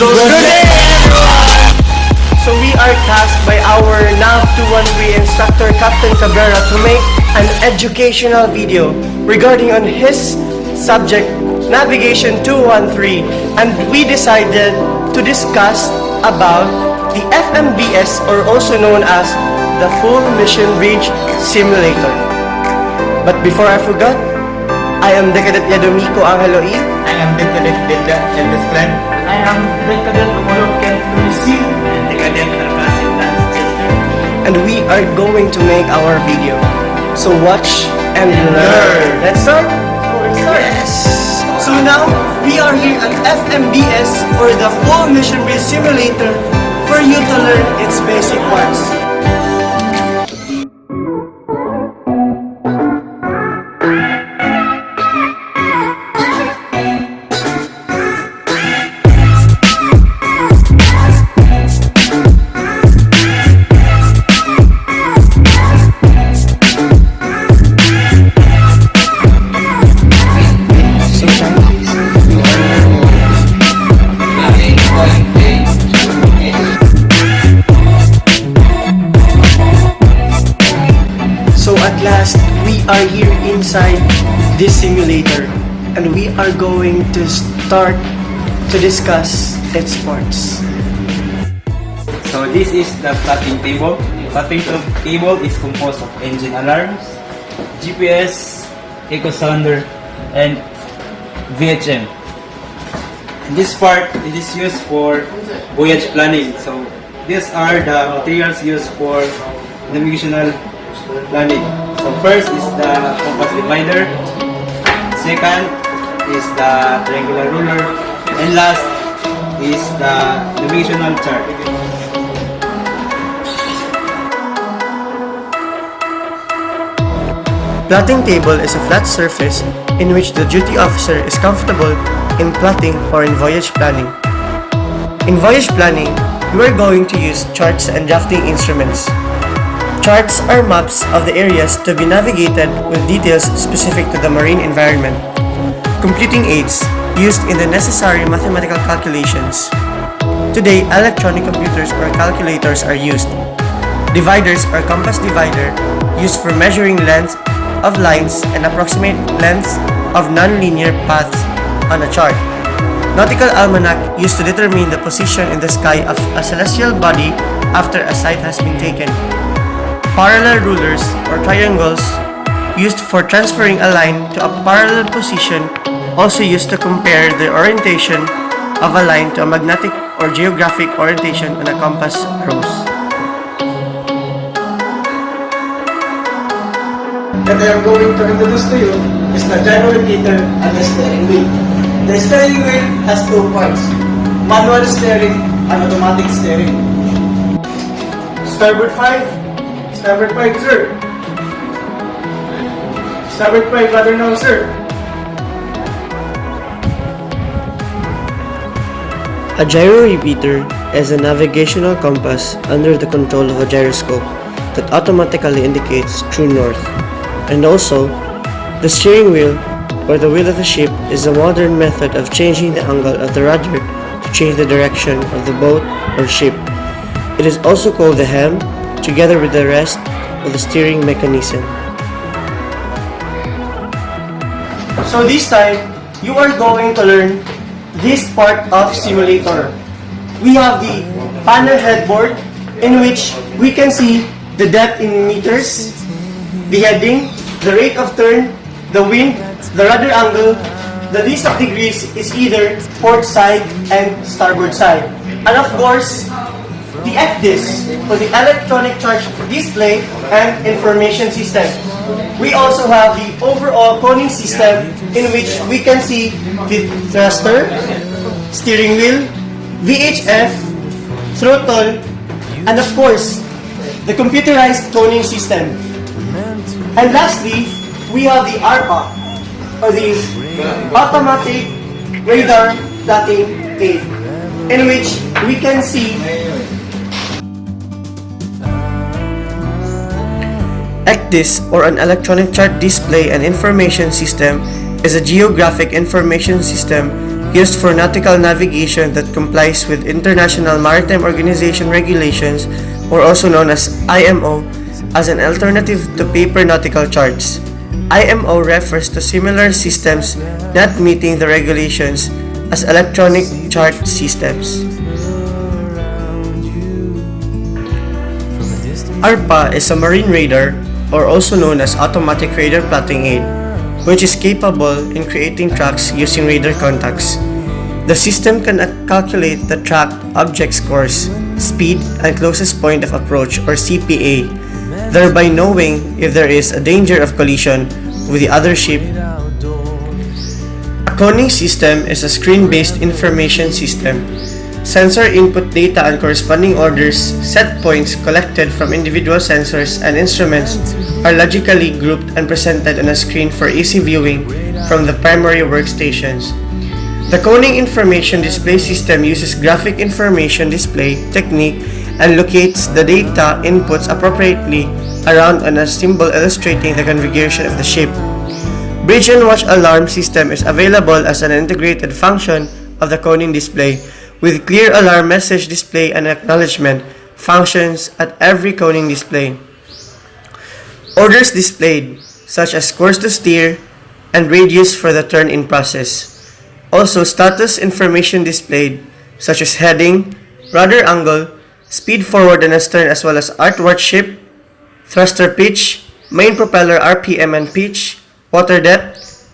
Good day, everyone! So we are tasked by our NAV 213 instructor Captain Cabrera to make an educational video regarding on his subject Navigation 213, and we decided to discuss about the FMBS, or also known as the Full Mission Bridge Simulator. But before I forgot, I am Decadent Yadomiko Angelo E. I am Decadent Dilda Elvis Clan. I am Decadent Umulog Ken Lucy. And Decadent Narcasin Lance Chester. And we are going to make our video. So watch and learn. Let's start? Yes! So now, we are here at FMBS, or the Full Mission Bridge Simulator, for you to learn its basic parts. So at last, we are here inside this simulator, and we are going to start to discuss its parts. So this is the plotting table. Plotting table is composed of engine alarms, GPS, echo sounder, and VHM. This part, it is used for voyage planning. So these are the materials used for navigational planning. So first is the compass divider, second is the triangular ruler, and last is the navigational chart. Plotting table is a flat surface in which the duty officer is comfortable in plotting or in voyage planning. In voyage planning, we are going to use charts and drafting instruments. Charts are maps of the areas to be navigated with details specific to the marine environment. Computing aids used in the necessary mathematical calculations. Today, electronic computers or calculators are used. Dividers or compass divider used for measuring length of lines and approximate lengths of non-linear paths on a chart. Nautical almanac used to determine the position in the sky of a celestial body after a site has been taken. Parallel rulers or triangles used for transferring a line to a parallel position, also used to compare the orientation of a line to a magnetic or geographic orientation on a compass rose. That I am going to introduce to you is the gyro repeater and the steering wheel. The steering wheel has two parts: manual steering and automatic steering. Starboard 5. Starboard 5, sir. Starboard 5, rather now, sir. A gyro repeater is a navigational compass under the control of a gyroscope that automatically indicates true north. And also, the steering wheel, or the wheel of the ship, is a modern method of changing the angle of the rudder to change the direction of the boat or ship. It is also called the helm, together with the rest of the steering mechanism. So this time, you are going to learn this part of simulator. We have the panel headboard, in which we can see the depth in meters, the heading, the rate of turn, the wind, the rudder angle, the list of degrees is either port side and starboard side. And of course, the ECDIS, for the electronic charge display and information system. We also have the overall conning system, in which we can see the thruster, steering wheel, VHF, throttle, and of course, the computerized conning system. And lastly, we have the ARPA, or the automatic radar plotting aid, in which we can see ECDIS, or an electronic chart display and information system, is a geographic information system used for nautical navigation that complies with International Maritime Organization regulations, or also known as IMO, as an alternative to paper nautical charts. IMO refers to similar systems not meeting the regulations as electronic chart systems. ARPA is a marine radar, or also known as automatic radar plotting aid, which is capable in creating tracks using radar contacts. The system can calculate the tracked object's course, speed, and closest point of approach, or CPA, thereby knowing if there is a danger of collision with the other ship. A coning system is a screen-based information system. Sensor input data and corresponding orders, set points collected from individual sensors and instruments are logically grouped and presented on a screen for easy viewing from the primary workstations. The coning information display system uses graphic information display technique and locates the data inputs appropriately around on a symbol illustrating the configuration of the ship. Bridge and watch alarm system is available as an integrated function of the coning display, with clear alarm message display and acknowledgement functions at every coning display. Orders displayed, such as course to steer and radius for the turn-in process. Also, status information displayed, such as heading, rudder angle, speed forward and astern, as well as outward ship, thruster pitch, main propeller RPM and pitch, water depth,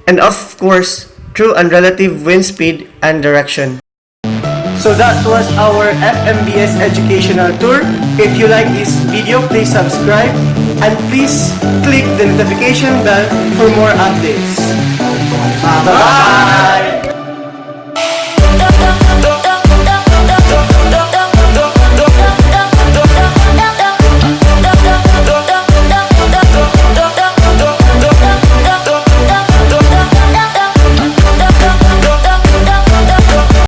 and of course, true and relative wind speed and direction. So that was our FMBS educational tour. If you like this video, please subscribe and please click the notification bell for more updates. Bye-bye!